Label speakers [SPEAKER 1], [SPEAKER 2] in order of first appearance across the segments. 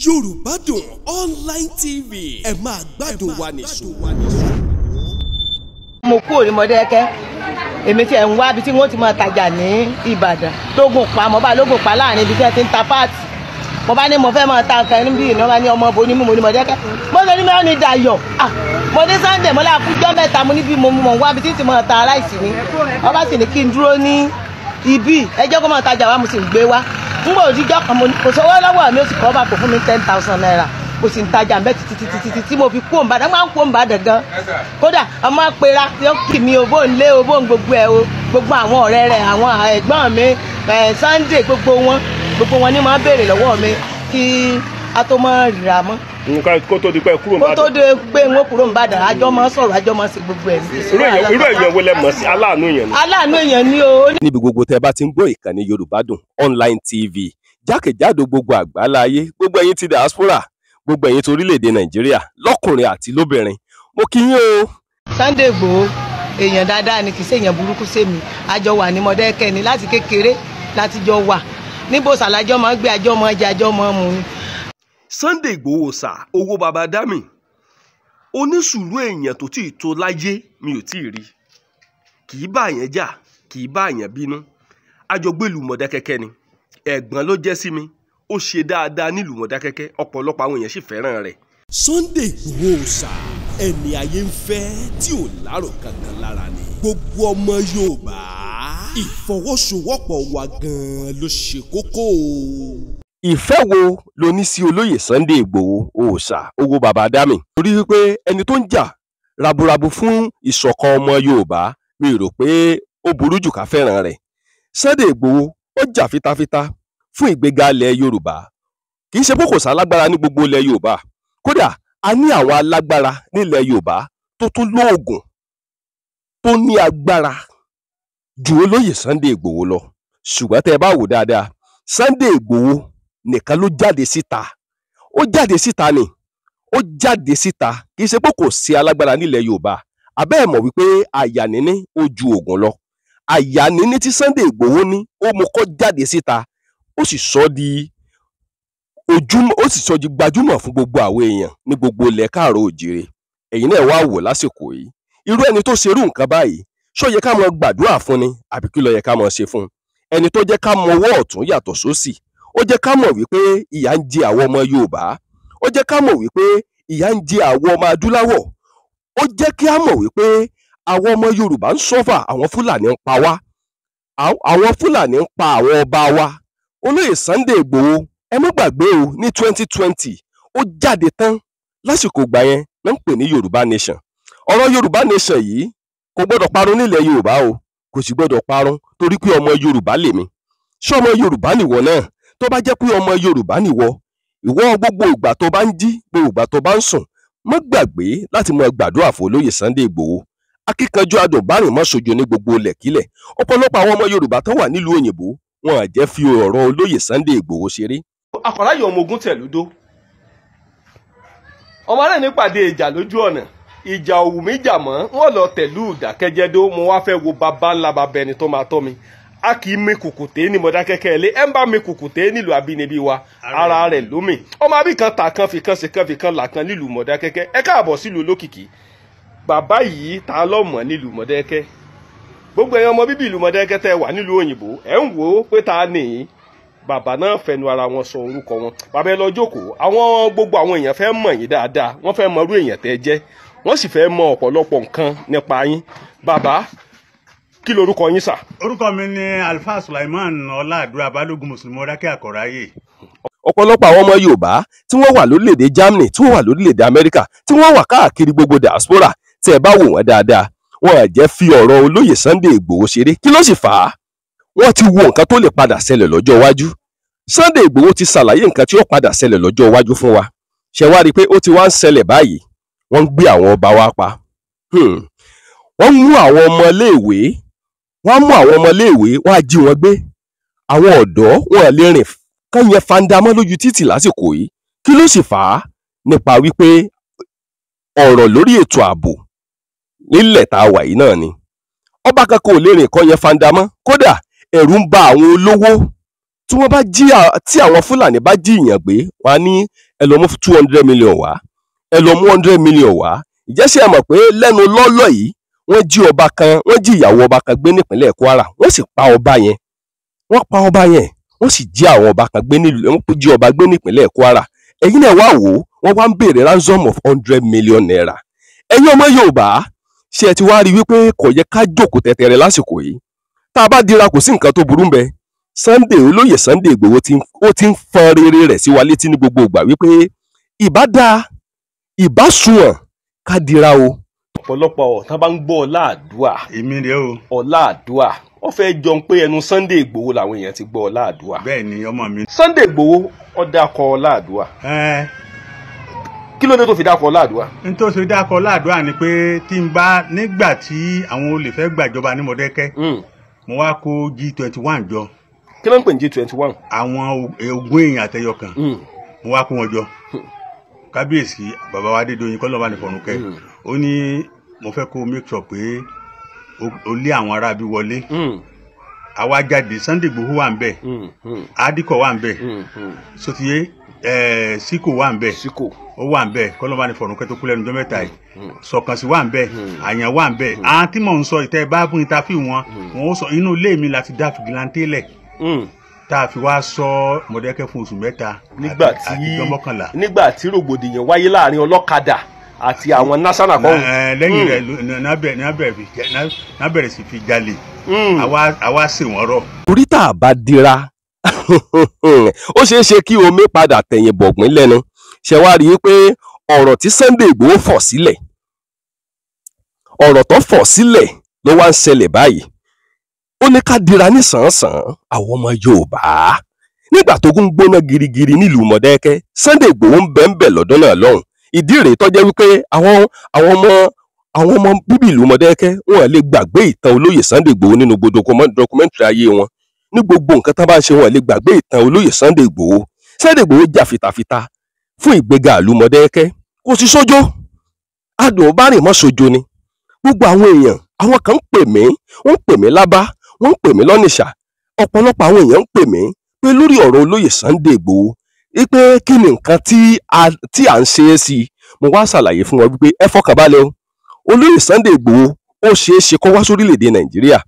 [SPEAKER 1] Yorùbá Dùn Online TV ẹ máa gbádùn wa nìṣó.
[SPEAKER 2] Mo kúrò ní Mọdákẹ́kẹ́ èmi tí ẹ̀ ń wá ibi tí wọ́n ti máa tajà ní Ìbàdàn lógún pa mo bá lógún pa láàrin ibi tí wọ́n ti ń ta páàtì mo bá ní mo fẹ́ máa ta nǹkan níbí ìnáwó bá ní ọmọ bo ní mú mo ní Mọdákẹ́kẹ́ mo sọ ní mẹ́rin ní Dayọ̀ mo ní Sunday mo là kújọ́ mẹ́ta mo níbi mo mọ̀ wá ibi tí ti máa ta aláìsí ni ọba sì ní kí n dúró ní ibi ẹjọ́ kó máa tajà wá mo sì ń gbé wá ń gbọ́ òdìjọ́ kan kò sówó lọ́wọ́ mi ó sì kọ́ bá kò fún mi 10,000 naira mo sì ń tajà mbẹ́ títí tí mo fi kó Ìbàdàn máa ń kó Ìbàdàn gan kódà ọmọ pera tí ó kì mí òbó ńlé òbó ń gbogbo ẹ̀ o gbogbo àwọn ọ̀rẹ́ rẹ̀ àwọn ẹ̀gbọ́n mi Sunday gbogbo wọn ni máa ń béèrè lọ́wọ́ mi kí a tó máa rira mọ́.
[SPEAKER 3] nǹkan kó tó di pé kúrò Ìbàdàn.
[SPEAKER 2] kó tó di pé n ó kúrò Ìbàdàn àjọ máa sọ̀rọ̀ àjọ máa ṣe gbogbo ẹ̀.
[SPEAKER 3] irú èèyàn wo lẹ mọ̀ sí aláàánú èèyàn ni.
[SPEAKER 2] aláàánú èèyàn ni o.
[SPEAKER 1] níbi gbogbo tẹ́ bá ti ń gbọ́ ìkànnì Yorùbá Dùn Online TV jákèjádò gbogbo àgbáláyé gbogbo ẹ̀yin ti diaspora gbogbo ẹ̀yin ti orílẹ̀-èdè Nàìjíríà lọ́kùnrin àti lóbìnrin mo kí yín o.
[SPEAKER 2] Sunday Igboho èèyàn dáadáa ni kì í ṣe èèyàn burúkú sẹ́mi àjọ wà ní Mọdákẹ́kẹ́ ni láti kékeré láti jọ wà níbo sàlájọ́ máa ń gbé àjọ máa jẹ àjọ máa mú ni.
[SPEAKER 3] Sunday Igboho sà owó baba dami onísùúrù èèyàn tó tí ì tó láyé mi ò tí ì rí kì í bá yẹn jà kì í bá yẹn bínú àjọgbélú Mọdákẹ́kẹ́ ni ẹ̀gbọ́n ló jẹ́ sí mi ó ṣe dáadáa nílùú Mọdákẹ́kẹ́ ọ̀pọ̀lọpọ̀ àwọn èèyàn sì fẹ́ràn rẹ̀.
[SPEAKER 1] Sunday Igboho sà ẹni ayé ń fẹ́ tí ò lárò kankan lára ni gbogbo ọmọ Yorùbá ìfọwọ́sowọ́pọ̀ wa gan-an ló ṣe kókó o. ìfẹ́ wo ló ní sí olóyè Sunday Igboho òòṣà owó baba dami torí wípé ẹni tó ń jà raburabu fún ìṣọ̀kan ọmọ Yorùbá mi rò pé ó burú jù ká fẹ́ràn rẹ̀. Sunday Igboho ó jà fitafita fún ìgbéga ilẹ̀ Yorùbá kì í ṣe pé kò sálágbára ní gbogbo ilẹ̀ Yorùbá kódà a ní àwọn alágbára nílẹ̀ Yorùbá tó tún lóògùn tó ní agbára ju olóyè Sunday Igboho lọ ṣùgbọ́n tẹ́ ẹ bá wò dáadáa Sunday Igboho nìkan ló jáde síta ó jáde síta ni ó jáde síta kì í ṣe pé kò sí alágbára nílẹ̀ Yorùbá abẹ́ ẹ̀ mọ̀ wípé àyà níní ó ju ògùn lọ àyà níní tí Sunday Igboho ní ó mú kó jáde síta ó sì sọ di gbajúmọ̀ fún gbogbo àwọn èèyàn ní gbogbo ilẹ̀ káàrọ̀ òjìrè ẹ̀yin náà wá wò lásìkò yìí irú ẹni tó ṣerú nǹkan báyìí ṣó yẹ ká mọ gbàdúrà fún ni àbí kí ló yẹ ká mọ ṣe fún ẹni tó jẹ́ ká mọ ọwọ́ ọ̀tún yàtọ̀ sósì ó jẹ́ ká mọ̀ wípé ìyà ń jẹ àwọn ọmọ Yorùbá ó jẹ́ ká mọ̀ wípé ìyà ń jẹ àwọn ọmọ adúláwọ̀ ó jẹ́ kí á mọ̀ wípé àwọn ọmọ Yorùbá ń sọ́fà àwọn Fúlàní ń pa wá àwọn Fúlàní ń pa àwọn ọba wa olóyè Sunday Igboho ẹ má gbàgbé o ní 2020 ó jáde tán lásìkò ìgbà yẹn náà ń pè ní Yorùbá Nation ọ̀rọ̀ Yorùbá Nation yìí kò gbọ́dọ̀ parun nílẹ̀ Yorùbá o kò sì gbọ́dọ̀ parun torí pé ọmọ Yorùbá lèmi ṣé ọmọ Yorùbá nìwọ náà tó bá jẹ́ pé ọmọ Yorùbá nìwọ ìwọ gbogbo ìgbà tó bá ń jí gbogbo ìgbà tó bá ń sùn má gbàgbé láti mọ gbàdúrà fún olóyè Sunday Igboho akíkanjú adùnbárìn mọ́ sojo ní gbogbo lẹ̀kílẹ̀ ọ̀pọ̀lọpọ̀ àwọn ọmọ Yorùbá tó wà nílùú òyìnbó wọn à jẹ́ fi ọ̀rọ̀ olóyè Sunday Igboho ṣeré.
[SPEAKER 3] àkọ́ráyè ọmọ ogun tẹ̀lúdó ọmọ rẹ̀ nípàdé ìjà lójú ọ̀nà ìjà òwú mi jà mọ́ wọn lọ tẹ̀lú ìdákẹ́jẹ́dó mo wá fẹ́ wo bàbá ńlá bàbá ẹni tó máa tọ́ mi a kì í mi kùkùté ní Mọdákẹ́kẹ́ ilé ẹ ń bá mi kùkùté nílùú abínibí wa ara rẹ̀ lómi ọmọ abí kan tà kan fi kan ṣe kan fi kan là kan nílùú Mọdákẹ́kẹ́ ẹ káàbọ̀ sílùú olókìkí bàbá yìí ta lọ́mọ nílùú Mọdákẹ́kẹ́ gbogbo ẹ̀yin ọmọ bíbí ìlú Mọdákẹ́kẹ́ tẹ́ wà nílùú òyìnbó ẹ̀ ń wò ó pé ta nìyí bàbá náà fẹnu ara wọn sọ orúkọ wọn bàbá ẹ lọ jókòó àwọn gbogbo àwọn èèyàn fẹ́ mọ̀ yín dáadáa wọ́n fẹ́ mọ irú èèyàn tẹ́ jẹ́ wọ́n sì fẹ́ mọ ọ̀pọ̀lọpọ̀ nǹkan nípa yín bàbá kí lorúkọ yín sà.
[SPEAKER 4] orúkọ mi ni Alfa Sulaiman Ọláàdúrà Balógun Mùsùlùmí Mọdákẹ́kẹ́ Àkọ́ráyè.
[SPEAKER 1] ọ̀pọ̀lọpọ̀ àwọn ọmọ Yorùbá tí wọ́n wà lórílẹ̀‐èdè Germany tí wọ́n wà lórílẹ̀‐èdè Amẹ́ríkà tí wọ́n wà káàkiri gbogbo diaspora tí ẹ bá wò wọ́n dáadáa wọn à jẹ́ fi ọ̀rọ̀ olóyè Sunday Igboho ṣeré kí ló sì fà á wọ́n ti wo nǹkan tó lè padà ṣẹlẹ̀ lọ́jọ́ iwájú Sunday Igboho ti ṣàlàyé nǹkan tí ó padà ṣẹlẹ̀ lọ́jọ́ iwájú fún wa ṣe wá rí i pé ó ti wá ń ṣẹlẹ̀ báyìí wọ́n ń gbé àwọn ọba wa pa wọ́n mú àwọn ọmọléèwé wọ́n á jí wọn gbé àwọn ọ̀dọ́ wọn à lè rìn kán yẹn fandamọ́ lójú títì lásìkò yìí kí ló sì fà á nípa wípé ọ̀rọ̀ lórí ètò ààbò nílẹ̀ tá a wà yìí náà ni ọba kankan ò lè rìn kán yẹn fandamọ́ kódà ẹ̀rù ń ba àwọn olówó tí wọ́n bá tí àwọn Fúlàní bá jí ìyàn gbé wọ́n á ní ẹ lọ mú 200 million wá, ẹ lọ mú 100 million wá. Ìjẹ́sẹ̀ ẹ mọ̀ pé lẹ́nu lọ́lọ́ yìí wọ́n jí ọba kan, wọ́n jí ìyàwó ọba kan gbé nípínlẹ̀ Kwara, wọ́n sì pa ọba yẹn, wọ́n sì jí àwọn ọba kan gbé jí ọba gbé nípínlẹ̀ Kwara. Ẹ̀yin náà wá wò ó, wọ́n wá ń béèrè ransom of 100 million naira. Ẹ̀yin ọmọ Yorùbá ṣé ẹ ti wá rí wípé kò yẹ ká jókòó tẹ̀tẹ̀rẹ̀ lásìkò yìí? Tá a bá dira kò sí nǹkan tó burú ń bẹ. Olóyè Sunday Igboho ó ti ń fọn rere rẹ̀ sí wa létí ní gbogbo ìgbà wípé ìbá dáa, ìbá sunwọ̀n ká dira o.
[SPEAKER 3] Ọ̀pọ̀lọpọ̀ tán bá ń gbọ́ Ọláàdúà,
[SPEAKER 4] èmi rèé o.
[SPEAKER 3] Ọláàdúà wọ́n fẹ́ jọ pé ẹnu Sunday Igboho làwọn èèyàn ti gbọ́ Ọláàdúà.
[SPEAKER 4] bẹ́ẹ̀ ni ọmọ mi.
[SPEAKER 3] Sunday Igboho ó dákọ Ọláàdúà. Kí ló dé tó fi dákọ Ọláàdúà?
[SPEAKER 4] nítorí dákọ Ọláàdúà ni pé tí n bá nígbà tí àwọn olè fẹ́ gbàjọba ní Mọ̀dákẹ́kẹ́ mo wá kó G21 jọ.
[SPEAKER 3] Kí ló ń pè ní G21?
[SPEAKER 4] àwọn ogún èèyàn àtẹyọ kan mo wá kó wọn jọ. Kábíyèsí bàbá wa Adédoyin kọ́ lọ́ba ní fọ̀rùnkẹ́ ó ní mo fẹ́ kó make sure pé o lé àwọn aráabí wọlé. àwa jáde Sunday Igboho wà ń bẹ̀, Adikọ̀ wà ń bẹ̀, sotiye Siko wà ń bẹ̀, ó wà ń bẹ̀ kọ́ lọ́ba ní fọ̀rùnkẹ́ tó kú lẹ́nu ọjọ́ mẹ́ta yìí, Sọ̀kànsí wà ń bẹ̀, Àyàn wà ń bẹ̀. àwọn tí mò ń sọ ìtẹ́ bá fún ìtafí wọn ó sọ inú ilé mi láti dá fìgìláńtẹ́ lẹ̀ tá a fi wá sọ Mọ̀dákẹ́kẹ́ fún oṣù mẹ́ta àti ọjọ́ mọ́kànlá.
[SPEAKER 3] nígbà tí rògbòdìyàn wáyé láàrin ọlọ́kadà àti àwọn national kan.
[SPEAKER 4] lẹ́yìn rẹ̀ náà bẹ̀rẹ̀ sí fi jalè, àwa sì wọ́n rọ̀.
[SPEAKER 1] Orí tá a bá dira ó ṣeé ṣe kí omi padà tẹ̀yìn bọ̀gbìn lẹ́nu. Ṣé wá rí i pé ọ̀rọ̀ tí Sunday Igboho fọ̀ sílẹ̀, ọ̀rọ̀ tó fọ̀ sílẹ̀ ló wá ń ṣẹlẹ̀ báyìí. Ó ní ká dira nísànsàn àwọn ọmọ Yorùbá. Nígbà tó ń gbóná girigiri nílùú Mọ̀dákẹ́kẹ́, Sunday Igboho ń bẹ lọ́dún náà lọ́hùn. Ìdí rèé tó jẹ́ wípé àwọn ọmọ bíbí ìlú Mọ̀dákẹ́kẹ́ wọn lè gbàgbé ìtàn olóyè Sunday Igboho nínú gbogbo dọkumẹ́ntìrì ayé wọn. Ní gbogbo nǹkan tá bá ń ṣe wọn lè gbàgbé ìtàn olóyè Sunday Igboho. Sunday Igboho jà fitafita fún ìgbéga ìlú Mọ̀dákẹ́kẹ́. Kò sí sójó, adùn bá rìn mọ́ sójó ni. Gbogbo àwọn èèyàn, àwọn kan ń pè mí, wọ́n ń pè mí lábá, wọ́n ń pè mí lọ́nìṣà. Ọ̀pọ̀lọpọ̀ àwọn èèyàn ń pè mí pé lórí ọ̀rọ̀ olóyè Sunday Igboho wípé kí ni nǹkan tí à ń ṣe é sí. Mo wá ṣàlàyé fún wọn wípé ẹ fọkànbalẹ̀ o, olóyè Sunday Igboho ó ṣeé ṣe kó wá sórílẹ̀-èdè Nàìjíríà,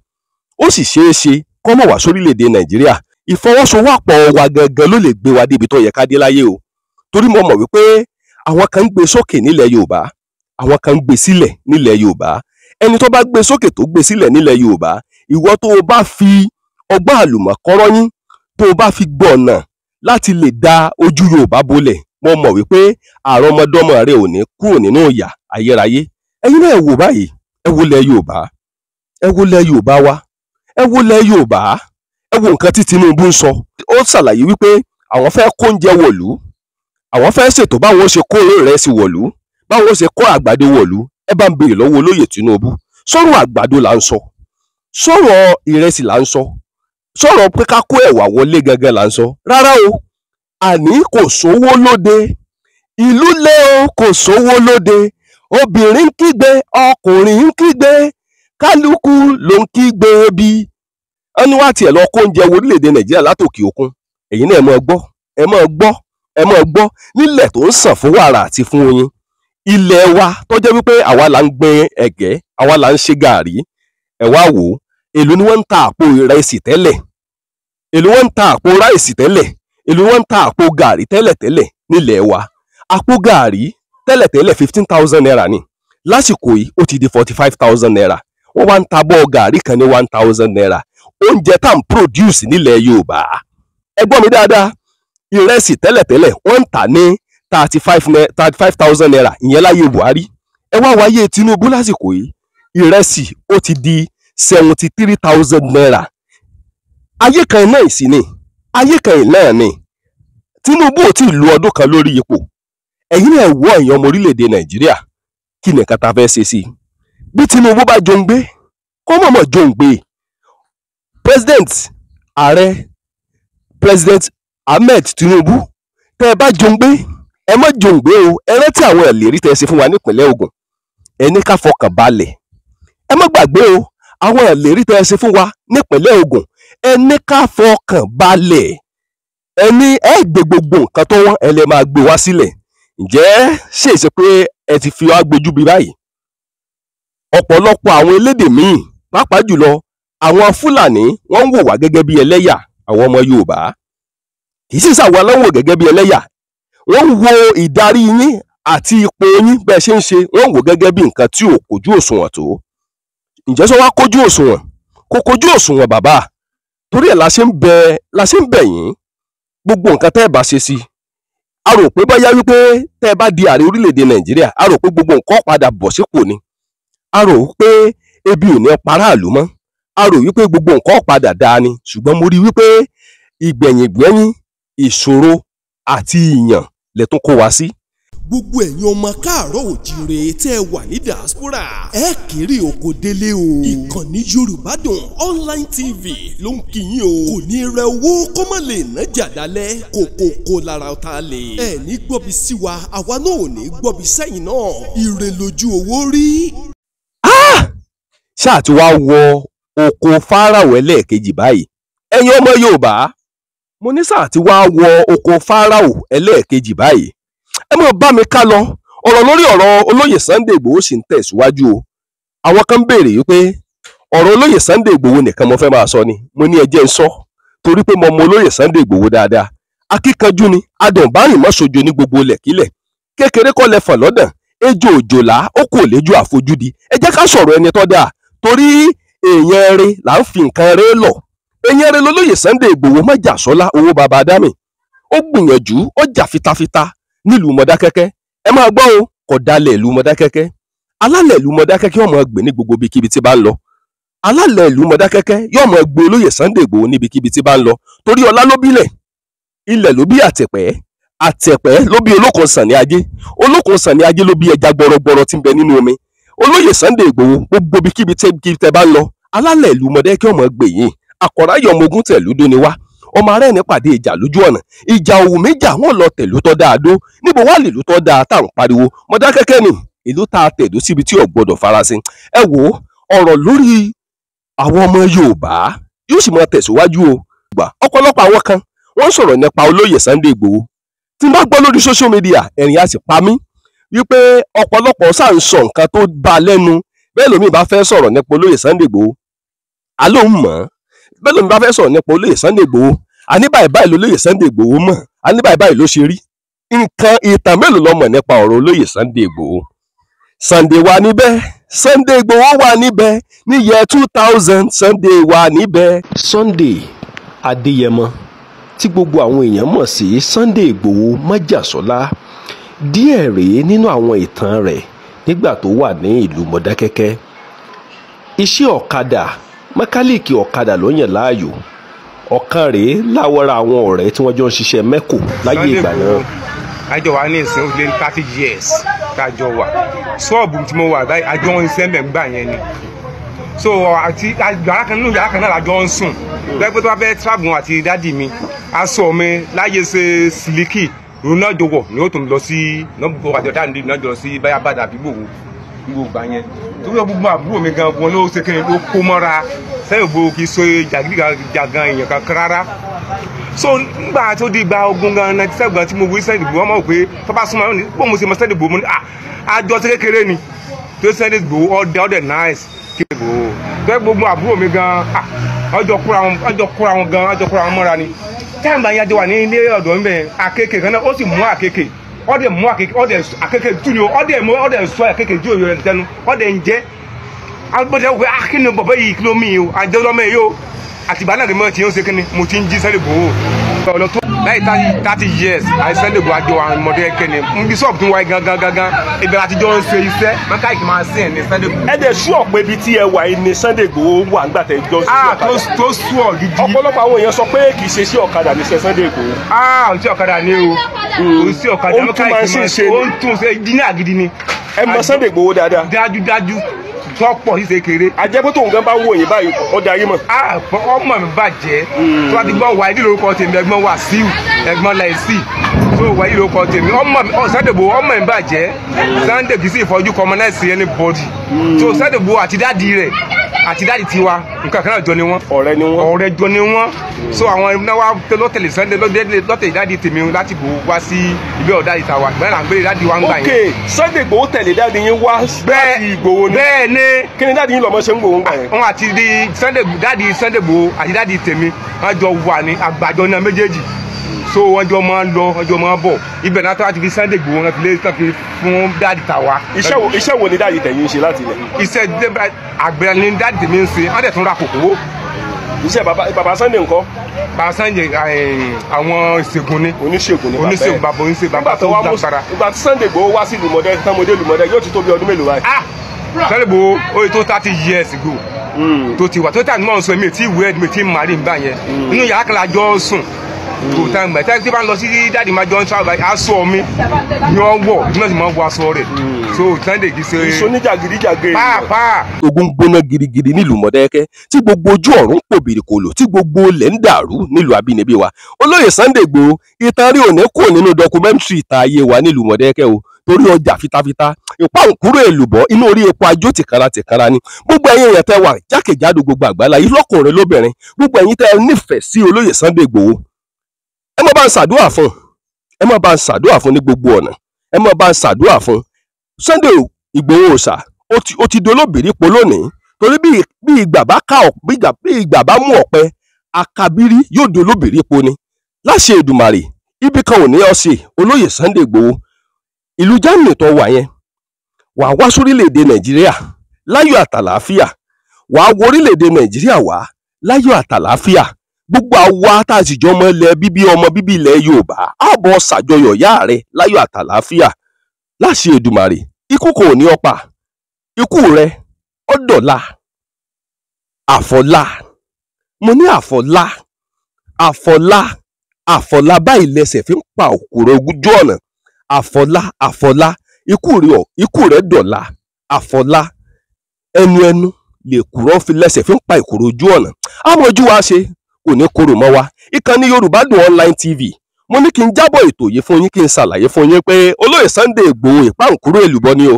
[SPEAKER 1] ó sì ṣeé ṣe kó má wá sórílẹ̀-èdè Nàìjíríà. Ìfọwọ́sowọ́pọ̀ wa gangan ló lè gbé wa débi tó yẹ ká dé láyé o. Torí mo mọ̀ wípé àwọn kan ń gbé sókè nílẹ̀ Yorùbá, àwọn kan ń gbé sílẹ̀ nílẹ̀ Yorùbá. Ẹni tó bá gbé sókè tó gbé sílẹ̀ nílẹ̀ Yorùbá, ìwọ tó o bá fi ọgbọ́n àlùmọ̀kọ́rọ́yìn tó o bá fi gbọ̀nà láti lè da ojú Yorùbá bolẹ̀, mo mọ̀ wípé àrọ́mọdọ́mọ rẹ ò ní kúrò nínú ìyà ayérayé. Ẹ̀yin náà ẹ wò báyìí, ẹ wo lẹ̀ Yorùbá, ẹ wo lẹ̀ Yorùbá wa, ẹ wo lẹ̀ Yorùbá, ẹ wo nǹkan tí Tinubu ń sọ. Ó ṣàlàyé wípé àwọn fẹ́ kó oúnjẹ wọ̀lú, àwọn fẹ́ ṣètò báwọn ṣe kó ìrẹsì wọ̀lú, báwọn ṣe kó àgbàdo wọ̀lú. Ẹ bá ń béèrè lọ́wọ́ olóyè Tinubu, sọ̀rọ̀ àgbàdo là ń sọ, sọ̀rọ̀ ìrẹsì là ń sọ, sọ̀rọ̀ pé ká kó ẹ̀wà wọlé gangan là ń sọ? Rárá o, àní kò sówó lóde, ìlú lé o, kò sówó lóde, obìnrin ń kígbe, ọkùnrin ń kígbe, kálukú ló ń kígbe bí. Ẹni wá tiẹ̀ lọ kó oúnjẹ orílẹ̀-èdè Nàìjíríà látòkè òkun. Ẹ̀yin náà ẹ máa gbọ́, ẹ máa gbọ́, ẹ máa gbọ́ nílẹ̀ tó ń sàn fún wàrà àti fún oyin. Ilẹ̀ wa tó jẹ́ wípé àwa là ń gbin ẹ̀gẹ́, àwa là ń ṣe gàrí. Ẹ wá wò ó, èló ni wọ́n ń ta àpò ìrẹsì tẹ́lẹ̀, èló wọ́n ń ta àpò ráìsì tẹ́lẹ̀, èló wọ́n ń ta àpò gàrí tẹ́lẹ̀tẹ́lẹ̀ nílẹ̀ wa. Àpò gàrí tẹ́lẹ̀tẹ́lẹ̀ 15,000 naira ni, lásìkò yìí ó ti di 45,000 naira. Wọ́n wá ń ta bọ́ gàrí kan ní 1,000 naira. Oúnjẹ tá ń produce nílẹ̀ Yorùbá, ẹ gbọ́ mi dáadáa, ìrẹsì tẹ́lẹ̀tẹ́lẹ̀ wọ́n ń tà ní 35,000 naira, ìyẹn láyé Buhari. Ẹ wá wáyé Tinubu lásìkò yìí, ìrẹsì ó ti di 73,000 naira. Ayé kan náà sì ni, ayé kan náà ni. Tinubu ò tí ì lu ọdún kan lórí ipò. Ẹ̀yin náà wọ èèyàn ọmọ orílẹ̀-èdè Nàìjíríà, kí ni nǹkan tá fẹ́ ṣe sí? Bí Tinubu bá jòǹgbé, kó mọ̀mọ́ jòǹgbé. President Ahmed Tinubu, tẹ́ ẹ bá jòǹgbé, ẹ má jòǹgbé o. Ẹ rántí àwọn ìlérí tẹ́ ẹ ṣe fún wa nípìnlẹ̀ Ògùn, ẹ ní ká fọkàn balẹ̀. Ẹ má gbàgbé o, àwọn ìlérí tẹ́ ẹ ṣe fún wa nípìnlẹ̀ Ògùn, ẹ ní ká fọkàn balẹ̀. ẹni ẹ gbé gbogbo nǹkan tó wọ́n ẹ lè máa gbé wá sílẹ̀, ǹjẹ́ ṣèṣe pé ẹ ti fi wá gbójú bí báyìí? Ọ̀pọ̀lọpọ̀ àwọn elédè míì pàápàá jùlọ àwọn Fúlàní wọ́n ń wò wá gẹ́gẹ́ bí ẹlẹ́yà àwọn ọmọ Yorùbá, kì í sì ṣàwọn aláwọ̀ gẹ́gẹ́ bí ẹlẹ́yà, wọ́n ń wo ìdarí yín àti ipò yín bẹ́ẹ̀ ṣe ń ṣe, wọ́n ń wò gẹ́gẹ́ bí nǹkan tí ò kojú òṣùwọ̀n tó. Ǹjẹ́ sọ wá kojú òṣùwọ̀n? Kò kojú òṣùwọ̀n bàbá, torí ẹ̀ la ṣe ń bẹ̀ yín gbogbo nǹkan tẹ́ ẹ bá ṣe sí. A rò pé bóyá wípé tẹ́ ẹ bá di ààrẹ orílẹ̀-èdè Nàìjíríà, a rò pé gbogbo nǹkan padà bọ̀ sípò ni. A rò pé ebi ò ní paráàlú mọ́, a rò wípé gbogbo nǹkan padà dáa ni, ṣùgbọ́n mo rí wípé ìgbẹ̀yìn ìṣòro àti ìyàn lẹ tún kó wa sí.
[SPEAKER 5] Gbogbo ẹ̀yin ọmọ káàárọ̀ òjíire tẹ́ ẹ wà ní diaspora ẹ kéré oko délé o. Ìkànnì Yorùbá Dùn Online TV ló ń kí yín o. Kò ní rẹ owó kó má lè ná jàdálẹ̀, kòkòkò lára ọ̀tá lè. Ẹ ní gbọ́bi sí wa, àwa náà ò ní gbọ́bi sẹ́yìn náà. Ire lójú owó rí.
[SPEAKER 1] Ṣáà tí wàá wọ oko Fáráò ẹlẹ́ẹ̀kejì báyìí. Ẹ̀yin ọmọ Yorùbá, mo ní sáà tí wàá wọ oko Fáráò ẹlẹ́ẹ̀kejì báyìí. Ẹ máa bá mi ká lọ. Ọ̀rọ̀ lórí ọ̀rọ̀ olóyè Sunday Igboho sì ń tẹ̀síwájú o. Àwọn kan ń béèrè wípé ọ̀rọ̀ olóyè Sunday Igboho nìkan mo fẹ́ máa sọ ni. Mo ní ẹ jẹ́ n sọ torí pé mo mọ olóyè Sunday Igboho dáadáa. Akíkanjú ni, adùnbárìn mọ́ sojo ní gbogbo lẹ̀kílẹ̀. Kékeré kọ́ lẹ fọ̀n lọ́dàn, ejò òjòlá ó kò léjú àfojúdi. Ẹ jẹ́ ká sọ̀rọ̀ ẹni tó dáa torí èèyàn rẹ̀ là ń fi nǹkan rẹ̀ lọ. Èèyàn rẹ̀ lolóyè Sunday Igboho Májàsọ́lá owó baba Adámì. Ó gbìyànjú, ó jà fitafita nílùú Mọdákẹ́kẹ́. Ẹ máa gbọ́ o, kò dalẹ̀ ìlú Mọdákẹ́kẹ́. Alálẹ̀ ìlú Mọdákẹ́kẹ́ yóò máa gbé ní gbogbo ibikíbi tí bá ń lọ. Alálẹ̀ ìlú Mọdákẹ́kẹ́ yóò máa gbé olóyè Sunday Igboho níbikíbi tí bá ń lọ. Torí ọlá ló bílẹ̀, ilẹ̀ ló bí àtẹ̀pẹ́, àtẹ̀pẹ́ ló bí olókun Sànní Ajé, olókun Sànní Ajé ló bí ẹja gbọrọgbọrọ tí ń bẹ nínú omi. Olóyè Sunday Igboho gbogbo ibikíbi tẹ́ bá ń lọ, alálẹ̀ ìlú Mọdákẹ́kẹ́ yóò máa gbé yín. Àkọ̀ráyọ̀ ọmọ ogun tẹ̀lú dó ni wá. Ọmọ ará ẹni pàdé ìjà lójú ọ̀nà, ìjà òwú méjà wọn lọ tẹ̀lú tọ́ dáa dó. Níbo wá lè lú tọ́ dáa tá à ń pariwo? Mọdákẹ́kẹ́ ni ìlú tá a tẹ̀dó síbi tí ò gbọdọ̀ farasin. Ẹ wo ọ̀rọ̀ lórí àwọn ọmọ Yorùbá yóò sì máa tẹ̀síwájú o. Ọ̀pọ̀lọpọ̀ àwọn kan wọ́n sọ̀rọ̀ nípa olóyè Sunday Igboho. Tí n bá gbọ́ lórí social media, ẹ̀rín á sì pa mí wípé ọ̀pọ̀lọpọ̀ sáà ń sọ nǹkan tó bá lẹ́nu. Bẹ́ẹ̀ lómi bá fẹ́ sọ̀rọ̀ nípa olóyè Sunday Igboho, alóhùn mọ̀. Bẹ́ẹ̀ lómi bá fẹ́ sọ̀rọ̀ nípa olóyè Sunday Igboho, àní báyìí báyìí lolóyè Sunday Igboho mọ̀, àní báyìí báyìí ló ṣe rí. Nǹkan ìtàn mélòó ló mọ̀ nípa ọ̀rọ̀ olóyè Sunday Igboho? Sunday wà níbẹ̀, Sunday Igboho wà níbẹ̀, ní year 2000 Sunday wà níbẹ̀. Sunday Adéyẹmọ tí gbogbo àwọn èèyàn mọ̀ sí Sunday Igboho Májàsọ́lá, díẹ̀ rèé nínú àwọn ìtàn rẹ̀ nígbà tó wà ní ìlú Mọdákẹ́kẹ́. Iṣẹ́ ọ̀kadà, mẹkáníìkì ọ̀kadà ló yàn láàyò. Ọ̀kan rèé láwọ́ra àwọn ọ̀rẹ́ tí wọ́n jọ ń ṣiṣẹ́ mẹ́kò láyé ìgbà náà.
[SPEAKER 6] Àjọ wa ní ìsìn òṣèlú 30 years tájọ wà. Ṣọ́ọ̀bù tí mo wà báyìí àjọ ń ṣe mẹ́gbà yẹn ni. So àti yàrá kan náà lájọ ń sùn. Lẹ́gbẹ́ tó bá fẹ́ travel àti dádì mi, aṣọ mi láyé ṣe sílíkì ronaldo wọ̀ ni ó tún lọ sí nọ́ọ̀bù àjọ táǹdì náà lọ sí báyà bàdà àbígbò gbà yẹn. Torí gbogbo àbúrò mi gan wọn ló ṣe kí ni ló kó mọ́ra sẹ́yìn gbogbo kì í so jàgídíjàgan èèyàn kan rárá. So nígbà tó di gba ogun gan 97 gan tí mo wí Sunday Igboho, wọ́n mọ̀ pé tó bá súnmọ́ ní bó mo ṣe mọ Sunday Igboho mo ní àjọ tí kékeré ni tó Sunday Igboho ọdẹ nice kí Igboho tó yẹ gbogbo àbúrò mi gan ọjọ́ kúra wọn mọ́ra ni. Táyà bá yájọ wà ní ilé ọ̀dọ́ ń bẹ̀ àkekè kan náà ó sì mú àkekè ọdẹ àkekè tú ni ọdẹ sọ àkekè ju òye rẹ̀ tẹnu ọdẹ ń jẹ́ agbọ́dẹ wò pé akínú bàbá yìí kí ló mí o àjọ lọ́mọ yìí o àtìgbà náà ni mo ti ń ṣe kíni mo ti ń jí Sunday Igboho ọ̀lọ́ tó láì 30 years àì Sunday Igboho àjọ àwọn Mọdákẹ́kẹ́ ni n bí sọ́ọ̀bù tí ń wáyé gangan ibẹ̀ àtijọ́ ń ṣe iṣẹ́ mẹ́káìkì máa sí ẹ̀ ní Sunday Igboho.
[SPEAKER 3] Ẹ dẹ̀ sú ọ̀pẹ ibi tí ẹ wà yìí ni Sunday Igboho wà nígbà tẹ̀ jọ sí ọ̀kadà.
[SPEAKER 6] Tó sú ọ̀ gidi.
[SPEAKER 3] Ọ̀pọ̀lọpọ̀ àwọn èèyàn sọ pé kì í ṣe sí ọ̀kadà ní ṣe Sunday Igboho.
[SPEAKER 6] Òsì ọ̀kadà ni o òsì ọ̀kadà mẹ́káìkì ó ń tún ṣe jíní àgidi ni.
[SPEAKER 3] Ẹ mọ Sunday Igboho dáadáa.
[SPEAKER 6] Dájúdájú tọ́pọ̀ ṣíṣe kéré.
[SPEAKER 3] Àjẹpọ̀ tóun gan bá wò yín báyìí ọ̀dà yín mọ̀.
[SPEAKER 6] Ọmọ mi bàjẹ́ tó bá ti gbọ́ wà ìdí lórúkọ tèmi ẹ̀gbọ́n Wàsíù ẹ̀gbọ́n Láìsí tó wà ìdí lórúkọ tèmi Sunday Igboho ọmọ mi bàjẹ́ Sunday kì í sì ìfọ́jú commonize anybody tó Sunday Igboho àti dáàdi rẹ̀ àti dáàdì tiwa nǹkan kan náà jọ ni wọ́n.
[SPEAKER 3] ọ̀rẹ́
[SPEAKER 6] jọ ni wọ́n. so àwọn iná wa lọ́tẹ̀lẹ̀ Sunday lọ́tẹ̀lẹ̀ dáàdì tèmi láti bò wá sí ibi ọ̀dà ìta wa ìgbà là ń gbé dáàdì wa ń gbà yẹn.
[SPEAKER 3] ok Sunday Igboho tẹ̀lé dáàdì yín wá láti Igboho ni.
[SPEAKER 6] bẹ́ẹ̀ ni.
[SPEAKER 3] kí ni dáàdì yín lọ́mọ ṣe ń Igboho ń gbà yẹn.
[SPEAKER 6] wọn àti dáàdì Sunday Igboho àti dáàdì tèmi wọn jọ wà ní àgbàjọ náà méjèèjì so wọn jọ máa ń lọ wọn jọ máa ń bọ̀ ibẹ̀ náà tó láti fi Sunday Igboho wọn fi lé tán fi fún dáàdì tàwa.
[SPEAKER 3] iṣẹ́ wo ni dáàdì tẹ̀yìn ń ṣe láti ilẹ̀.
[SPEAKER 6] iṣẹ́ àgbẹ̀ ni dáàdì tèmi ń ṣe wọ́n dẹ̀ tún ra kòkó.
[SPEAKER 3] iṣẹ́ bàbá Sunday ńkọ́.
[SPEAKER 6] bàbá Sunday àwọn ìṣègùn ni.
[SPEAKER 3] oníṣègùn
[SPEAKER 6] bàbá
[SPEAKER 3] nígbà tó wá mú ìgbà tí Sunday Igboho wá sí Lùmọ̀dẹ́ tánmọ́dé Lùmọ̀dẹ́ yóò ti tó bí ọdún mélòó báyìí.
[SPEAKER 6] Sunday Igboho ó yẹ tó 30 years ago tó ti wà tó tà ní mọ̀ ń sọ èmi tí ìwé mi ti ń marí ń bá yẹn inú yàrá kan la jọ sùn kò tán gbẹ tí bá ń lọ sí dáàdì máa jọ ń sábà aṣọ mi ni wọ́n wọ̀ tí wọ́n sì máa ń wọ aṣọ rẹ̀ so Sunday kì í ṣe.
[SPEAKER 3] ìṣoníjàgídíjàgé.
[SPEAKER 6] pàápàá.
[SPEAKER 1] ogun gbóná girigiri nílùú Mọ̀dákẹ́kẹ́ tí gbogbo ojú ọ̀run ń pò bìrìkòlò tí gbogbo ilẹ̀ ń dàrú nílùú abínibí wa olóyè Sunday Igboho ìtàn rí òní kò nínú dọkumẹ́ntìrì ìtàn ayé wa nílùú Mọ̀dákẹ́kẹ́ o torí ọjà fitafita ìpáǹkúrò èlùbọ́ inú orí epo ajó tìkara ni gbogbo ẹ̀yin èèyàn tẹ́ wà jákèjádò gbogbo àgbálá yìí lọ́kùnrin lóbìnrin gbogbo ẹ̀yin tẹ́ nífẹ̀ẹ́ sí olóyè Sunday Igboho ẹ má bá ń ṣàdúrà fún ẹ má bá ń ṣàdúrà fún ní gbogbo ọ̀nà ẹ má bá ń ṣàdúrà fún Sunday Igboho ọ̀sà ó ti dolóbìrí po lónìí torí bí ìgbà bá ká bí ìgbà bá mú ọ̀pẹ akabiri yóò dolóbìrí po ni láṣẹ Èdùmàrè ibi kan ò ní ọ sí olóyè Sunday Igboho ìlú Germany tó wà yẹn wàá wá sórílẹ̀-èdè Nàìjíríà láyọ̀ àtàlàáfíà wàá wọ orílẹ̀-èdè Nàìjíríà wá láyọ̀ àtàlàáfíà gbogbo àwa tá a sì jọ ọmọ bíbí ilẹ̀ Yorùbá ààbọ̀ ṣàjọyọ̀ ìyá rẹ láyọ̀ àtàlàáfíà láṣẹ Èdùmàrè ikú kò ní ọ̀pá ikú rẹ ọ̀dọ̀la àfọ̀lá mo ní àfọ̀lá báyìí lẹ́sẹ̀ fi ń pa òkúrò ojú ọ̀nà àfọ̀lá ikú rẹ dọ̀la àfọ̀lá ẹnu lè kúrò fi lẹ́sẹ̀ fi ń pa ìkúrò ojú ọ̀nà àmọ́jú wa ṣe kò ní korò mọ́ wa ìkànnì Yorùbá Dùn Online TV mo ní kí n jábọ̀ ètò yìí fún yín kí n ṣàlàyé fún yín pé olóyè Sunday Igboho ìpáǹkúrò èlùbọ́ ni o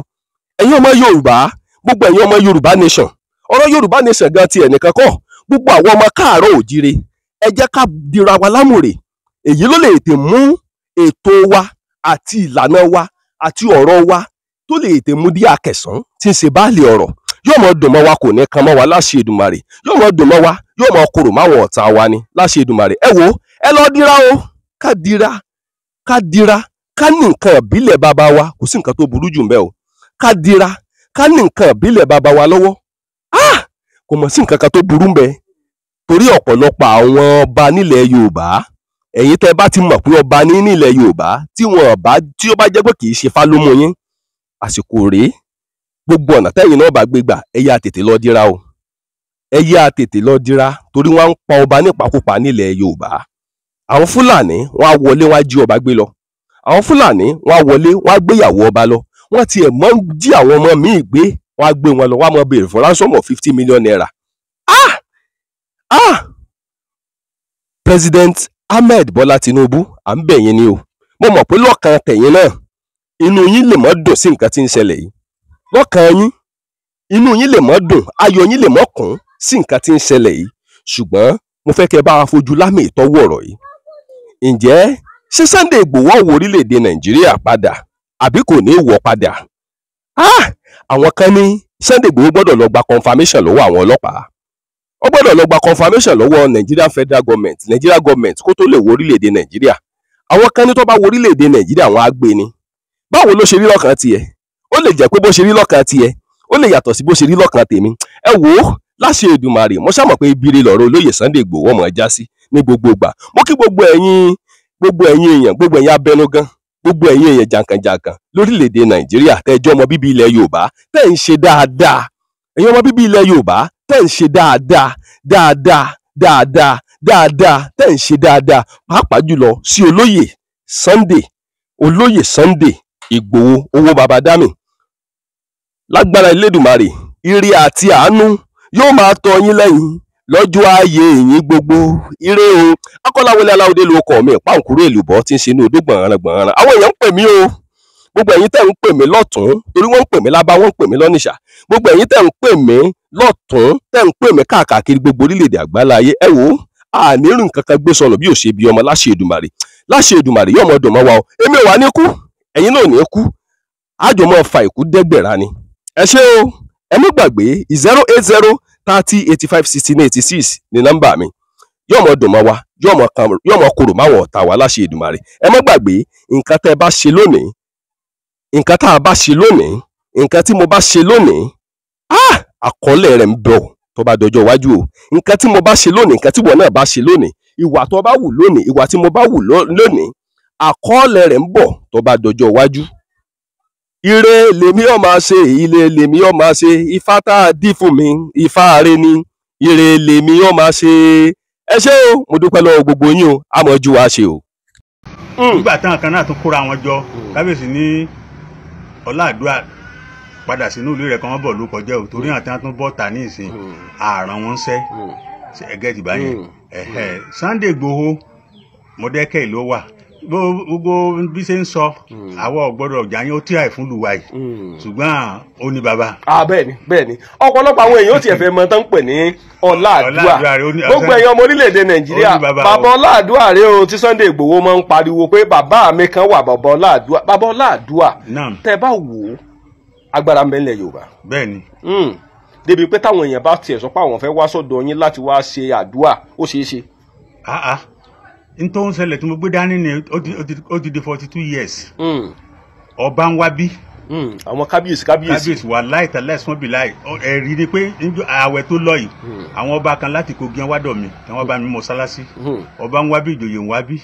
[SPEAKER 1] ẹ̀yin ọmọ Yorùbá gbogbo ẹ̀yin ọmọ Yorùbá nation ọ̀rọ̀ Yorùbá nation gan ti ẹnìkan kọ́ gbogbo àwọn ọmọ káàárọ̀ òjíire ẹ jẹ́ ká dira wa lámùrè èyí ló lè tè mú ètò wa àti ìlànà wa àti ọ̀rọ̀ wa tó lè tè mú dí akẹsàn tí ń ṣe báàlì ọ̀rọ̀ yóò mọ dùn mọ́ wa kò ní kan mọ́ wa láṣẹ Èdùmàrè yóò mọ dùn mọ́ wa yóò mọ korò máwọn ọ̀tá wa ni láṣẹ Èdùmàrè ẹ wo ẹ lọ dira o ká ní nǹkan ìbílẹ̀ bàbá wa kò sí nǹkan tó burú jù ńbẹ̀ o ká ní nǹkan ìbílẹ̀ bàbá wa lọ́wọ́ kò mọ̀ sí nǹkan kan tó burú ńbẹ̀ torí ọ̀pọ̀lọpọ̀ àwọn ọba nílẹ̀ Yorùbá ẹ̀yin tẹ́ bá ti mọ̀ pé ọba ní nílẹ̀ Yorùbá tí ó bá jẹ́ pé kì í ṣe fálómọ yín àsìkò rèé gbogbo ọ̀nà tẹ́yìn náà bá gbégbà ẹ yá tètè lọ dira o ẹ yá tètè lọ dira torí wọ́n ń pa ọba nípakúpa nílẹ̀ Yorùbá àwọn Fúlàní wọ́n á wọlé wọ́n á jí ọba gbé lọ àwọn Fúlàní wọ́n á wọlé wọ́n á gbéyàwó ọba lọ wọ́n tiẹ̀ mọ́ jí àwọn ọmọ míì gbé wọ́n á gbé wọn lọ wọ́n á mọ béèrè fún ransom of 50 million naira. President Ahmed Bola Tinubu à ń bẹ̀ yín ni o mo mọ̀ pé lọ́kàn tẹ̀yìn náà inú yín lè mọ́ dùn sí nǹkan tí ń ṣẹlẹ̀ yìí lọ́kàn yín inú yín lè mọ́ dùn ayọ̀ yín lè mọ́ kún sí nǹkan tí ń ṣẹlẹ̀ yìí ṣùgbọ́n mo fẹ́ kẹ́ bá wa fojú lámì ìtọ́wò ọ̀rọ̀ yìí ǹjẹ́ ṣé Sunday Igboho wọ orílẹ̀-èdè Nàìjíríà padà àbí kò ní wọ̀ padà àwọn kan ní Sunday Igboho gbọ́dọ̀ lọ gba confirmation lọ́wọ́ àwọn ọlọ́pàá ó gbọ́dọ̀ lọ gba confirmation lọ́wọ́ Nigerian federal government kó tó lè wọ orílẹ̀-èdè Nàìjíríà àwọn kan ní tó bá wọ orílẹ̀-èdè Nàìjíríà wọn á gbé ni báwo ló ṣe rí lọ́kàn tiẹ̀ ó lè jẹ́ pé bó ṣe rí lọ́kàn tiẹ̀ ó lè yàtọ̀ sí bó ṣe rí lọ́kàn tèmi ẹ wò ó láṣẹ Èdùmàrè mo ṣàmọ̀ pé ibire lọ̀rọ̀ olóyè Sunday Igboho ọmọ ẹja sí ní gbogbo ìgbà mo kí gbogbo ẹ̀yin èèyàn gbogbo ẹ̀yin abẹnugan gbogbo ẹ̀yin èèyàn jàǹkànjàǹkàn lórílẹ̀‐èdè Nàìjíríà tẹ́jọ́ ọmọ bíbí ilẹ̀ Yorùbá tẹ́ ń ṣe dáadáa ẹ̀yin ọmọ bíbí ilẹ̀ Yorùbá tẹ́ ń ṣe dáadáa tẹ́ ń ṣe dáadáa pàápàá jùlọ sí olóyè Sunday Igboho owó baba dami lágbára Elédùmarè ire àti àánú yóò máa tọ́ yín lẹ́yìn lọ́jọ́ ayé yín gbogbo ire o Akọ́láwọlé Aláwọ̀dé ló kọ̀ mí ìpáǹkúrò èlùbọ́ tí ń ṣe inú odó gbọ̀nràn àwọn èèyàn ń pè mí o gbogbo ẹ̀yin tẹ́ ń pè mí lọ́tún torí wọ́n ń pè mí lábá wọ́n ń pè mí lọ́nìṣà gbogbo ẹ̀yin tẹ́ ń pè mí lọ́tún tẹ́ ń pè mí káàkiri gbogbo orílẹ̀-èdè àgbáláyé ẹ wò ó ànírìn kankan gbé sọnù bí ò ṣe bí ọmọ láṣẹ Èdùmàrè yóò mọ dùn mọ́ wa o èmi ò wá ní kú ẹ̀yin náà ò ní kú àjọ mọ́ fa ìkú dẹ́gbẹ̀rá ni ẹ ṣé o ẹ má gbàgbé 080 30 85 16 86 ní nọ́mbà mi yóò mọ dùn mọ́ wa yóò mọ korò máwọn ọ̀tá wa láṣẹ Èdùmàrè ẹ má gbàgbé nǹkan tẹ́ bá ṣe lónìí nǹkan tá a bá ṣe lónìí nǹkan tí mo bá ṣe lónìí àkọọ́lẹ̀ rẹ̀ ń bọ̀ tó bá dọjọ́ iwájú o nǹkan tí mo bá ṣe lónìí nǹkan tí wọn náà bá ṣe lónìí ìwà tó bá wù lónìí ìwà tí mo bá wù lónìí àkọọ́lẹ̀ rẹ̀ ń bọ̀ tó bá dọjọ́ iwájú. ire lèmi ọ̀ máa ṣe ilé lèmi ọ̀ máa ṣe ifá tá a dí fún mi ifá are ni ire lèmi ọ̀ máa ṣe ẹ ṣé o mo dúpẹ́ lọ́wọ́ gbogbo yín o àmọ́jú wa ṣe o.
[SPEAKER 4] nígbà táwọn kan náà tún kóra wọn jọ kábíyèsí ní ọláàdúrà padà sínú ìlú rẹ̀ kan wọ́n bọ̀ ló kọjá o torí àwọn tí wọ́n tún bọ́ ta ní ìsìn ààrùn wọn ṣẹ́ ẹgẹ́ ti báyẹn Sunday Igboho Mọdákẹ́kẹ́ ló wà gbogbo bí ṣe ń sọ àwọn ọ̀gbọ́dọ̀ jàyàn ó tíra ìfún lùwà yìí ṣùgbọ́n ó ní bàbá.
[SPEAKER 3] bẹ́ẹ̀ni ọ̀pọ̀lọpọ̀ àwọn èèyàn ó tiẹ̀ fẹ́ mọ tán ń pè ní Ọláàdúà gbogbo èèyàn ọmọ orílẹ̀-èdè Nàìjíríà bàbá Ọláàdúà rèé o tí Sunday Igboho máa ń pariwo pé bàbá mi kan wà bàbá Ọláàdúà tẹ́ bá wò ó agbára ń bẹ nílẹ̀ Yorùbá.
[SPEAKER 4] bẹ́ẹ̀ni.
[SPEAKER 3] débi pé táwọn èèyàn bá tiẹ̀ sọ pé àwọn fẹ́ wá sọ́dọ̀ yín láti wá ṣe àdúà ó ṣeé ṣe.
[SPEAKER 4] n tó ń ṣẹlẹ̀ tí mo gbé dání ni ó ti di 42 years. ọba ń wá bí.
[SPEAKER 3] àwọn kábíyèsí
[SPEAKER 4] wà láìta lẹ́sùn bí láì ẹ̀rí ni pé ààwẹ̀ tó lọ yìí àwọn ọba kan láti Kogi wádọ̀ mi tí wọ́n bá mi mọ́sálásí ọba ń wá bí ìjòyè ń wá bí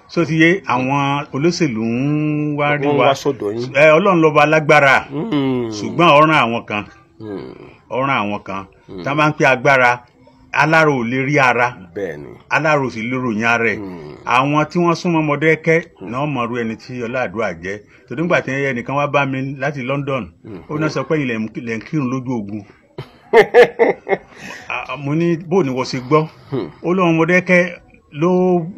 [SPEAKER 4] so ti yé àwọn olóṣèlú ń wá rí wa Ọlọ́run lọ́ba alágbára ṣùgbọ́n ọ̀ràn àwọn kan tí wọ́n bá ń pè agbára alárò ò lè rí ara alárò sì lè ròyìn ara ẹ̀ àwọn tí wọ́n súnmọ́ Mọdákẹ́kẹ́ náà mọ̀rú ẹni tí Ọláàdúà jẹ́ torí nígbà tí ẹnìkan wá bá mi láti London ó náà sọ pé ilẹ̀ ń kírun lójú ogun mo ní bó ni wọ́n ṣe gbọ́ ó lóun Mọdákẹ́kẹ́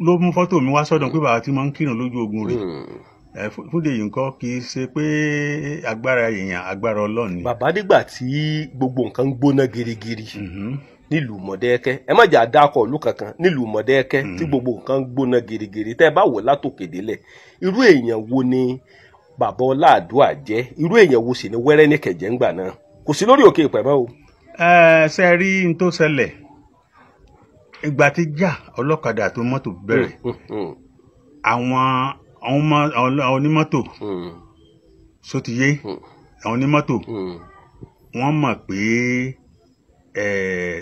[SPEAKER 4] ló mú fọ́tò mi wá sọ́dọ̀ pé bàbá tí máa ń kírun lójú ogun rẹ̀ fúnde yìí nǹkan kì í ṣe pé agbára èèyàn agbára Ọlọ́run ni.
[SPEAKER 3] bàbá nígbà tí gbogbo nǹkan ń gbóná girigiri nílùú Mọdákẹ́kẹ́ ẹ má jà dákọ̀ ìlú kankan nílùú Mọdákẹ́kẹ́ tí gbogbo nǹkan ń gbóná girigiri tẹ́ ẹ bá wò látòkè délẹ̀ irú èèyàn wo ni bàbá Ọláàdúà jẹ́ irú èèyàn wo sì ni wẹ́rẹ́ ní kẹ̀jẹ́ ńgbà náà kò sí lórí òkè ìpẹ́ mọ́ o.
[SPEAKER 4] ṣe rí n tó ṣẹlẹ̀ ìgbà tí jà ọlọ́kadà tó mọ́tò bẹ̀rẹ̀ àwọn onímọ́tò sotiye àwọn onímọ́tò wọ́n mọ̀ pé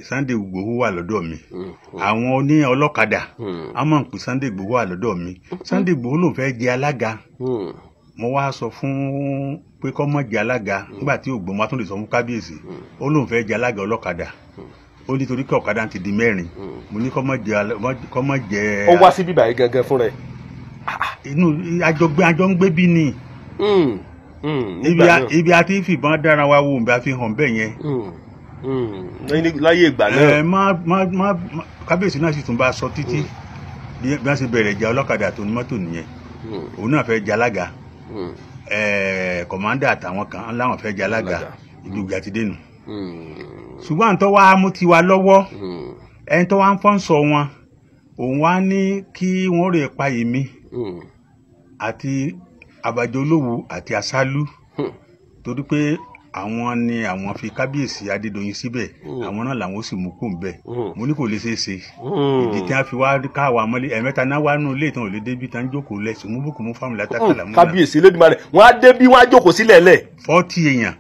[SPEAKER 4] Sunday Igboho wà lọ́dọ̀ mi àwọn oní ọlọ́kadà a mọ̀ pé Sunday Igboho wà lọ́dọ̀ mi Sunday Igboho ló fẹ́ jẹ alága mo wá sọ fún pé kó má jẹ alága nígbà tí ògbómọ wa tún lè sọ fún kábíyèsí ó lóun fẹ́ jẹ alága ọlọ́kadà ó nítorí kí ọ̀kadà ti di 4 mo ní kó má jẹ.
[SPEAKER 3] ó wá sí bíbá yìí gangan fún rẹ.
[SPEAKER 4] inú àjọ ń gbé bí ni ibi àti fìbọn dára wa wò bí a fi hàn bẹ́ẹ̀ yẹn.
[SPEAKER 3] láyé ìgbà náà.
[SPEAKER 4] kábíyèsí náà sì tún bá a sọ títí bí wọ́n ṣe bẹ̀rẹ̀ ìjà ọlọ́kadà tó ní mọ́tò nìyẹn òun náà fẹ́ jẹ alága kọ̀mándà àtàwọn kan láwọn fẹ́ jẹ alága ìdùgbà ti dénú. ṣùgbọ́n àǹtọ́ wa mú tiwa lọ́wọ́ ẹni tó wá ń fọ́nsọ wọn òun wá ní kí wọ́n rè pa èmi àti Àbàjọ Olówú àti Àsálú torí pé àwọn ni àwọn fi kábíyèsí Adédoyin síbẹ̀ àwọn náà làwọn sì mú kó ń bẹ̀ mo ní kò lè ṣeé ṣe ìdí tí wọ́n fi wá káwa mọ́lé ẹ̀mẹ́ta náà wá nù ilé ìtàn ò lè débi tán jókòó lẹ́sùn mú bùkún mú fáwọn látàkàlà mú.
[SPEAKER 3] kábíyèsí Elédùmarè wọ́n á débi wọ́n á jókòó sílẹ̀ lẹ̀.
[SPEAKER 4] 40 èèyàn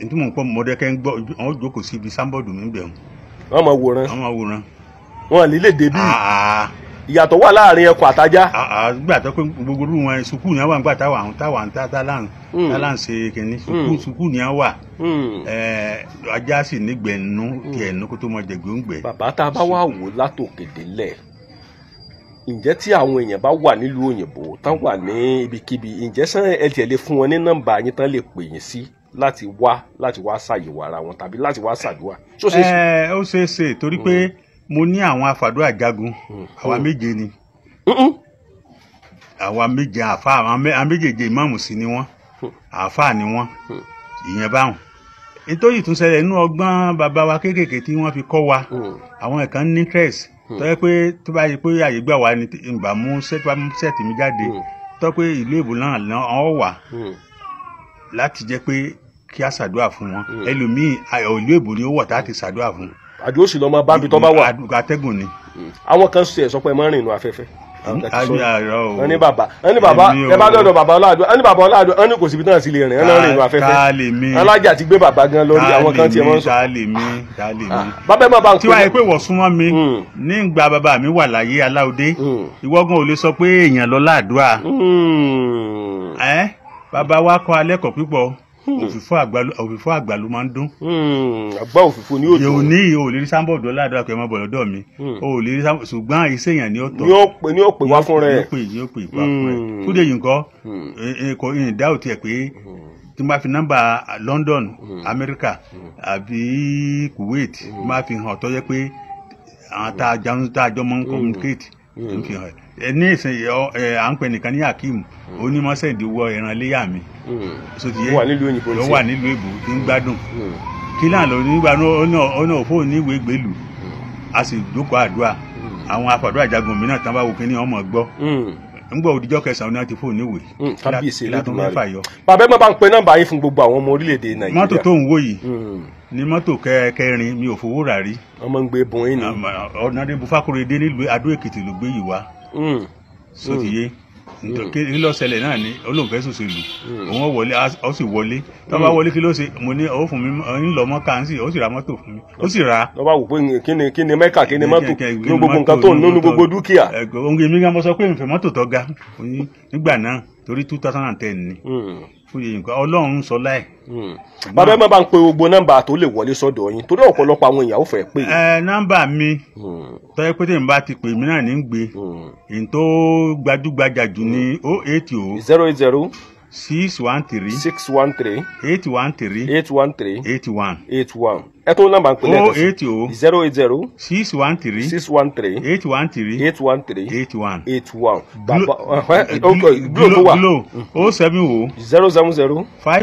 [SPEAKER 4] nítorí mo ń pọ́ Mọdákẹ́kẹ́ ń gbọ́ àwọn jókòó sí ibi sáńbọ̀dù mi bẹ̀
[SPEAKER 3] wọ́n máa wòran wọn ní lè débi ìyàtọ̀ wà láàrin ẹkùn àtajá.
[SPEAKER 4] gbà tó pé gbogbo irú wọn sùkúù ni wọn wà nígbà táwa ń tá ṣe kìnní sùkúù ni wọn wà ajá sì nígbẹ̀ẹ́nú kí ẹ̀nú kó tó mọ jẹ̀gbọ́ngbẹ̀.
[SPEAKER 3] bàbá tá a bá wà wò látòkè délẹ̀ ǹjẹ́ tí àwọn èèyàn bá wà nílùú òyìnbó tán wà ní ibikíbi ǹjẹ́ sàn ẹ tiẹ̀ lè fún wọn ní nọ́mbà yín tán lè pè yín sí láti wá ṣàyẹ̀wò ara wọn tàbí láti wá ṣàdúrà.
[SPEAKER 4] ó ṣeé ṣe torí pé mo ní àwọn afàdúrà jagun àwa méje ni àwa méje àfa àwọn méjèèjì ìmáàmù sí ni wọ́n àfa ni wọ́n ìyẹn báwọn nítorí tún ṣẹlẹ̀ nínú ọgbọ́n bàbá wa kéékèèké tí wọ́n fi kọ́ wa àwọn ẹ̀kan ní interest tó yẹ pé tó bá yẹ pé àyè gbà wá ní ìbámu sẹ́ẹ̀tì mi jáde tó pé ìlú èbó náà ọ̀ wà láti jẹ́ pé kí a ṣàdúrà fún wọn ẹlòmíì ìlú èbó ni ó wọ̀ tá a ti ṣàdúrà fún.
[SPEAKER 3] àdúró sì lọ máa bá bí tó bá wà.
[SPEAKER 4] atẹ́gùn ni.
[SPEAKER 3] àwọn kan ṣe sọ pé ẹ máa ń rìn inú afẹ́fẹ́.
[SPEAKER 4] wọ́n
[SPEAKER 3] ní bàbá ẹ bá dọ̀dọ̀ bàbá ọlọ́àdúrà wọ́n ní bàbá ọlọ́àdúrà wọ́n ní kò síbi náà sí lè rìn ẹ̀ náà rìn inú afẹ́fẹ́. alájà ti gbé bàbá gan lórí àwọn kan tiẹ̀ máa ń sọ. bàbá ẹ má bá ń pè é.
[SPEAKER 4] tí wàá yẹ pé wọ́n súnmọ́ mi nígbà bàbá mi wà láyé aláwọ̀dé ìwọ́gàn ò lè sọ pé èèyàn lọ láàdúrà. Bàbá wa kọ́ alẹ́kọ̀ọ́ púpọ̀ òfìfo àgbàlú máa ń dún.
[SPEAKER 3] àgbà òfìfo ni yóò dún.
[SPEAKER 4] yóò ní ò lè rí sáńbọ̀dù ọ̀làdúrà pé ẹ má bọ̀ lọ́dọ̀ mi ò lè rí sáńbọ̀dù ṣùgbọ́n iṣẹ́ yẹn ni ó tọ̀.
[SPEAKER 3] ni ó pè wá fún rẹ̀.
[SPEAKER 4] yóò pè wá fún rẹ̀. fúdé yìí nǹkan kò ní ìdá òtí ẹ̀ pé tí n bá fi nọ́mbà London Amẹ́ríkà àbí Kuwait máa fi hàn tó yẹ pé àwọn tá a jọ máa ń communicate ń fi hàn ní ìsìn à ń pè nìkan ní Hakeem onímọ̀sẹ̀dì wọ ẹran léyà mi
[SPEAKER 3] ó wà nílùú òyìnbó
[SPEAKER 4] ló wà nílùú èbó tí ń gbádùn kí náà lọ nígbà ọ̀nà òfò níwèé gbèlú a sì jókòó àdúrà àwọn afàdúrà jagun mi náà tán bá wò kí ni ọmọ gbọ́ ngbọ òdìjọ́ kẹsàn-án náà ti fóònù níwèé
[SPEAKER 3] kábíyèsí
[SPEAKER 4] Elédùmarè
[SPEAKER 3] bàbá ẹ má bá ń pe nọ́mbà yín fún gbogbo àwọn ọmọ orílẹ̀-èdè Nàìjíríà.
[SPEAKER 4] mọ́tò tó ń wò yìí ni mọ́tò kẹrin mi ò fowó rà rí.
[SPEAKER 3] ọmọ ń gbé bùn yín ni.
[SPEAKER 4] Ọ̀nàdébù Fákóredé nílùú Adó Èkìtì ló gbé yìí wá. so ti yé kí ló ṣẹlẹ̀ náà ni olóńfẹ́ sòṣèlú òun wọlé ó sì wọlé tó bá wọlé kí ló ṣe mo ní ó fún mi ń lọ mọ́ káńsì ó sì ra mọ́tò fún mi ó sì ra.
[SPEAKER 3] tó bá wò pé kí ni mẹ́kà kí ni mọ́tò ní gbogbo nǹkan tó nínú gbogbo dúkìá.
[SPEAKER 4] òǹgẹ̀ mi gan mo sọ pé n fẹ́ mọ́tò tó ga nígbà náà torí 2010 ni fún yìí nǹkan Ọlọ́run sọ láì.
[SPEAKER 3] bàbá ẹ má bá ń pe gbogbo nọ́mbà tó lè wọlé sọ́dọ̀ yín torí ọ̀pọ̀lọpọ̀ àwọn èèyàn ò fẹ́ pè.
[SPEAKER 4] nọ́mbà mi tọ́yẹ pé tèmi bá ti pè mí náà ní gbé èyí tó gbajúgbajà jù ní 080
[SPEAKER 3] 080
[SPEAKER 4] 613
[SPEAKER 3] 613
[SPEAKER 4] 813
[SPEAKER 3] 813
[SPEAKER 4] 81
[SPEAKER 3] 81 ẹ tó nọ́mbà ń pè lẹ́ẹ̀kan
[SPEAKER 4] 080
[SPEAKER 3] 080
[SPEAKER 4] 613
[SPEAKER 3] 613
[SPEAKER 4] 813
[SPEAKER 3] 813
[SPEAKER 4] 81
[SPEAKER 3] 81 bàbá Glo tó wà
[SPEAKER 4] Glo 070
[SPEAKER 3] 070
[SPEAKER 4] 5